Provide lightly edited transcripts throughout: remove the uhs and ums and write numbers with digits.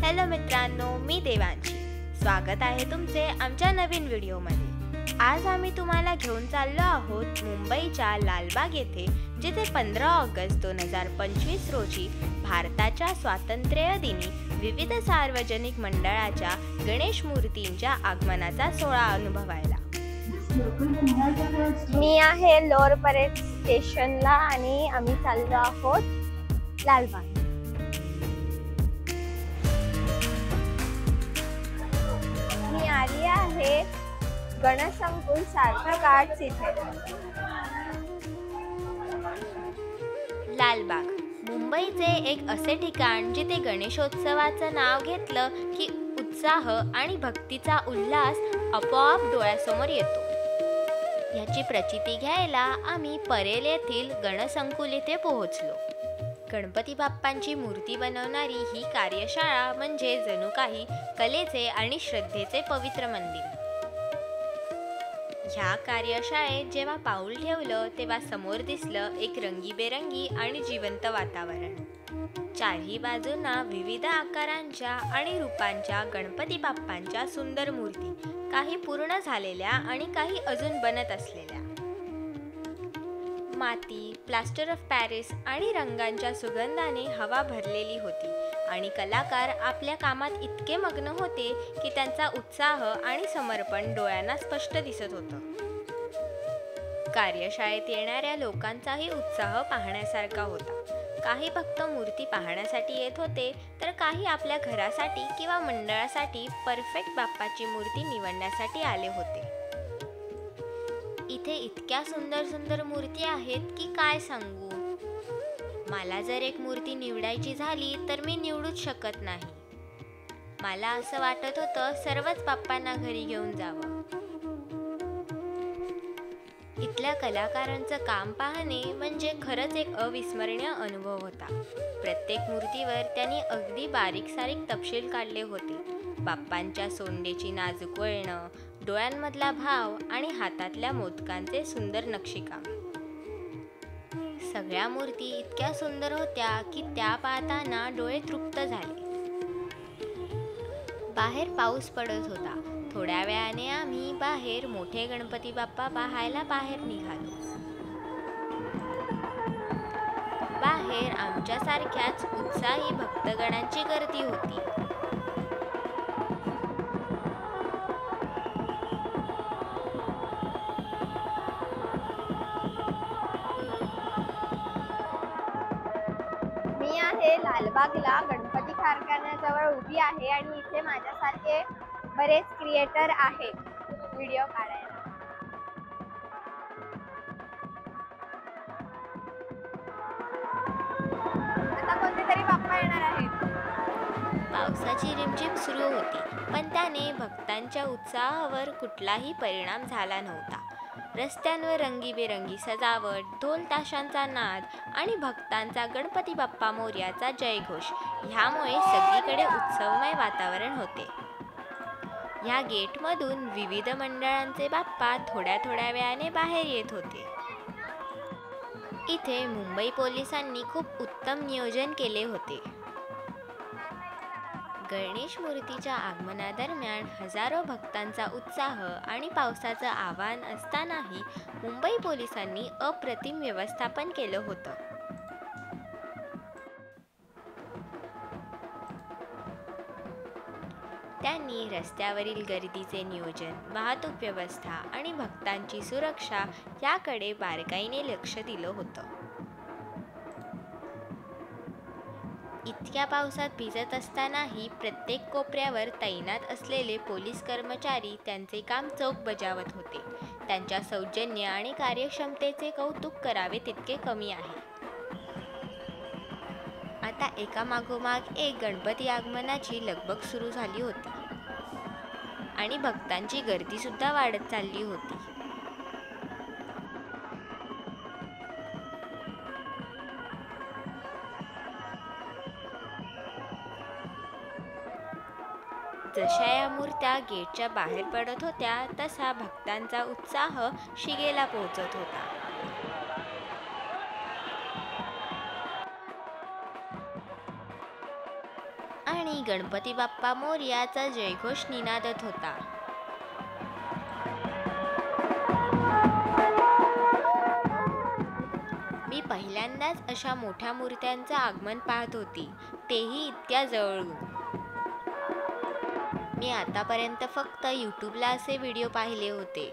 Hello मित्रांनो, मी देवांशी. स्वागत आहे तुमचे आमच्या नवीन व्हिडिओमध्ये. आज आम्ही तुम्हाला घेऊन चाललो आहोत मुंबईच्या लालबाग येथे, जिथे 15 ऑगस्ट 2025 रोजी भारताच्या स्वातंत्र्य दिनी विविध सार्वजनिक मंडळाच्या गणेश मूर्तींच्या आगमनाचा सोहळा अनुभवायला. मी आहे लोअर परेड स्टेशनला आणि आम्ही चाललो आहोत लालबाग. मी आली आहे गणसंकुल सार्थक आर्ट्स इथे. लालबाग मुंबईचे एक असे ठिकाण जिथे गणेशोत्सवाचं नाव घेतलं की उत्साह आणि भक्तीचा उल्हास आपोआप डोळ्यासमोर येतो. याची प्रचिती घ्यायला आम्ही परेल येथील गणसंकुल येथे पोहोचलो. गणपती बाप्पांची मूर्ती बनवणारी ही कार्यशाळा म्हणजे जणू काही कलेचे आणि श्रद्धेचे पवित्र मंदिर. ह्या कार्यशाळेत जेव्हा पाऊल ठेवलं तेव्हा समोर दिसलं एक रंगीबेरंगी आणि जिवंत वातावरण. चारही बाजूंना विविध आकारांच्या आणि रूपांच्या गणपती बाप्पांच्या सुंदर मूर्ती, काही पूर्ण झालेल्या आणि काही अजून बनत असलेल्या. माती, प्लास्टर ऑफ पॅरिस आणि रंगांच्या सुगंधाने हवा भरलेली होती आणि कलाकार आपल्या कामात इतके मग्न होते की त्यांचा उत्साह आणि समर्पण डोळ्यांना स्पष्ट दिसत होतं. कार्यशाळेत येणाऱ्या लोकांचाही उत्साह पाहण्यासारखा होता. काही भक्त मूर्ती पाहण्यासाठी येत होते, तर काही आपल्या घरासाठी किंवा मंडळासाठी परफेक्ट बाप्पाची मूर्ती निवडण्यासाठी आले होते. इथे इतक्या सुंदर सुंदर मूर्ती आहेत की काय सांगू. मला जर एक मूर्ती निवडायची झाली तर मी निवडूच शकत नाही. मला असं वाटत होतं सर्वच बाप्पांना घरी घेऊन जावं. इथल्या कलाकारांचं काम पाहणे म्हणजे खरंच एक अविस्मरणीय अनुभव होता. प्रत्येक मूर्तीवर त्यांनी अगदी बारीक सारीक तपशील काढले होते. बाप्पांच्या सोंडेची नाजूक वळणं, डोळ्यांमधला भाव आणि हातातल्या मोदकांचे सुंदर नक्षीकाम. सगळ्या मूर्ती इतक्या सुंदर होत्या की त्या पाहताना डोळे तृप्त झाले. बाहेर पाऊस पडत होता. थोड्या वेळाने आम्ही बाहेर मोठे गणपती बाप्पा पाहायला बाहेर निघालो. बाहेर आमच्यासारख्याच उत्साही भक्तगणांची गर्दी होती. मी आहे लालबागला गणपती कारखान्याजवळ उभी आहे आणि इथे माझ्यासारखे बरेच क्रिएटर आहेत व्हिडिओ काढायला. आता कोणते तरी बाप्पा येणार आहेत. पावसाची रिमझिम सुरू होती, पण त्याने भक्तांच्या उत्साहावर कुठलाही परिणाम झाला नव्हता. रस्त्यांवर रंगीबेरंगी सजावट, ढोल ताशांचा नाद आणि भक्तांचा गणपती बाप्पा मोरयाचा जयघोष ह्यामुळे सगळीकडे उत्सवमय वातावरण होते. ह्या गेटमधून विविध मंडळांचे बाप्पा थोड्या थोड्या वेळाने बाहेर येत होते. इथे मुंबई पोलिसांनी खूप उत्तम नियोजन केले होते. गणेश मूर्तीच्या आगमनादरम्यान हजारो भक्तांचा उत्साह आणि पावसाचं आव्हान असतानाही मुंबई पोलिसांनी अप्रतिम व्यवस्थापन केलं होतं. त्यांनी रस्त्यावरील गर्दीचे नियोजन, वाहतूक व्यवस्था आणि भक्तांची सुरक्षा याकडे बारकाईने लक्ष दिलं होतं. इतक्या पावसात भिजत असतानाही प्रत्येक कोपऱ्यावर तैनात असलेले पोलीस कर्मचारी त्यांचे काम चोख बजावत होते. त्यांच्या सौजन्य आणि कार्यक्षमतेचे कौतुक करावे तितके कमी आहे. आता एकामागोमाग एक गणपती आगमनाची लगबग सुरू झाली होती आणि भक्तांची गर्दी सुद्धा वाढत चालली होती. जशा या मूर्त्या गेटच्या बाहेर पडत होत्या तसा भक्तांचा उत्साह शिगेला पोहोचत होता. आणि गणपती बाप्पा मोरयाचा जयघोष निनादत होता. मी पहिल्यांदाच अशा मोठ्या मूर्त्यांचं आगमन पाहत होती, तेही इतक्या जवळून. मी आतापर्यंत फक्त यूट्यूबला असे व्हिडिओ पाहिले होते.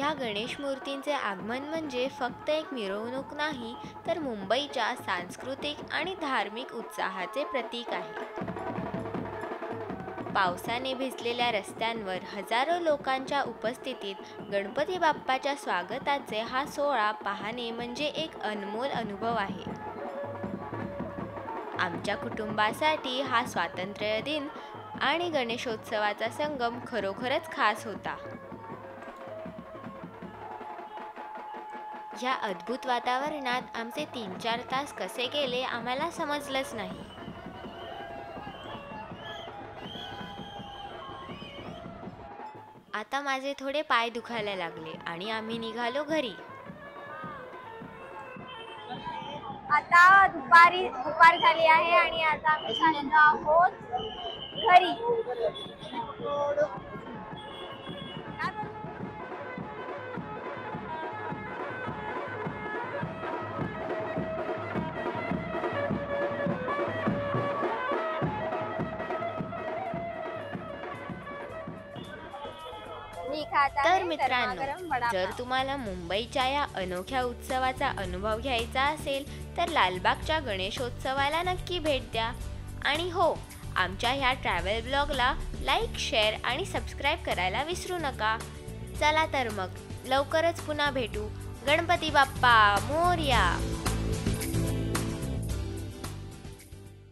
या गणेश मूर्तींचे आगमन म्हणजे फक्त एक मिरवणूक नाही, तर मुंबईच्या सांस्कृतिक आणि धार्मिक उत्साहाचे प्रतीक आहे. पावसाने भिजलेल्या रस्त्यांवर हजारो लोकांच्या उपस्थितीत गणपती बाप्पाच्या स्वागताचे हा सोहळा पाहणे म्हणजे एक अनमोल अनुभव आहे. आमच्या कुटुंबासाठी हा स्वातंत्र्य दिन आणि गणेशोत्सवाचा संगम खरोखरच खास होता. या अद्भुत वातावरणात आमचे 3-4 तास कसे गेले आम्हाला समजलंच नाही. आता माझे थोडे पाय दुखायला लागले आणि आम्ही निघालो घरी. आता दुपार झाली आहे आणि आता आम्ही चाललो आहोत घरी. तर मित्रांनो, जर तुम्हाला मुंबईच्या या अनोख्या उत्सवाचा अनुभव घ्यायचा असेल तर लालबागच्या गणेशोत्सवाला नक्की भेट द्या. आणि हो, आमच्या ह्या ट्रॅव्हल ब्लॉगला लाईक, शेअर आणि सबस्क्राईब करायला विसरू नका. चला तर मग लवकरच पुन्हा भेटू. गणपती बाप्पा मोरया.